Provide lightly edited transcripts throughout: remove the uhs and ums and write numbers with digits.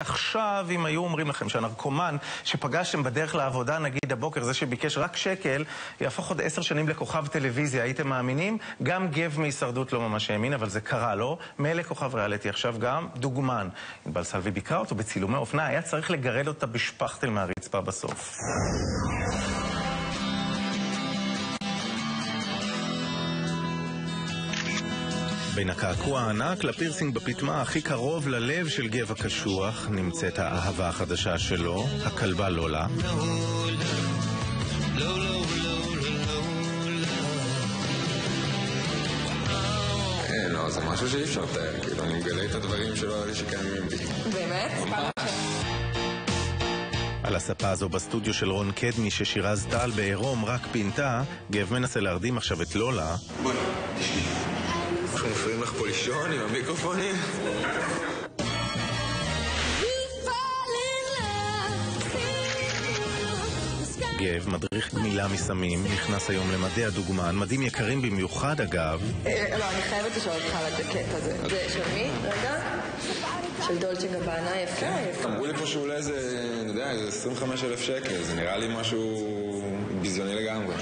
עכשיו, אם היו אומרים לכם שהנרקומן שפגשתם בדרך לעבודה, נגיד הבוקר, זה שביקש רק שקל, יהפוך עוד 10 שנים לכוכב טלוויזיה, הייתם מאמינים? גם גב מהישרדות לא ממש האמין, אבל זה קרה לו. מלא כוכב ריאליטי, עכשיו גם דוגמן. ענבל סלוי ביקרה אותו בצילומי אופנה, היה צריך לגרד אותה בשפכטל מהרצפה בסוף. בין הקעקוע הענק לפירסינג בפטמה הכי קרוב ללב של גב הקשוח נמצאת האהבה החדשה שלו, הכלבה לולה. לא, זה משהו שאי אפשר לתאר, כאילו אני מגלה את הדברים שלא היה לי שקיימים בי. באמת? על הספה הזו בסטודיו של רון קדמי ששירז טל בעירום רק פינתה, גב מנסה להרדים עכשיו את לולה. בואי, תשמעי. אנחנו מפריעים לך פה לישון עם המיקרופונים? גב, מדריך גמילה מסמים, נכנס היום למדי הדוגמן, מדים יקרים במיוחד אגב. לא, אני חייבת לשאול אותך על הג'קט הזה. זה של מי? רגע? של דולצ'ה גבאנה, יפה, יפה. אמרו לי פה שאולי איזה, אני יודע, איזה 25,000 שקל, זה נראה לי משהו ביזיוני לגמרי.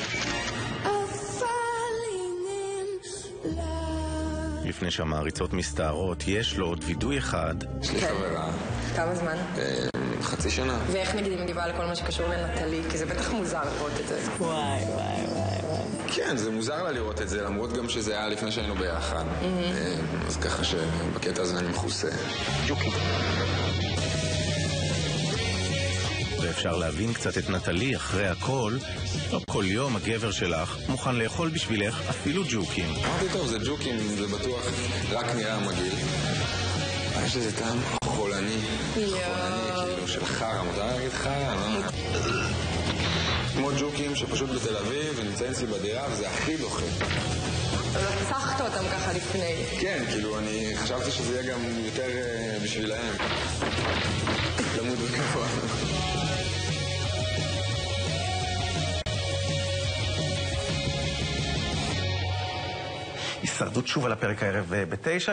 לפני שהמעריצות מסתערות, יש לו עוד וידוי אחד. יש לי חברה. כמה זמן? חצי שנה. ואיך נגיד היא מגיבה לכל מה שקשור לנטלי? כי זה בטח מוזר לראות את זה. וואי. כן, זה מוזר לה לראות את זה, למרות גם שזה היה לפני שהיינו ביחד. אז ככה שבקטע הזה אני מחוסה. ג'וקי. ואפשר להבין קצת את נטלי אחרי הכל. לא כל יום הגבר שלך מוכן לאכול בשבילך אפילו ג'וקים. אמרתי טוב, זה ג'וקים, זה בטוח רק נראה מגעיל. יש לזה טעם חולני. כאילו של חרא, מותר להגיד חרא, לא? כמו ג'וקים שפשוט בתל אביב ונמצאים אצלי בדירה וזה הכי דוחה. רצחת אותם ככה לפני. כן, כאילו אני חשבתי שזה יהיה גם יותר בשבילהם. למות בגבוה. הישרדות שוב על הפרק הערב ב-9.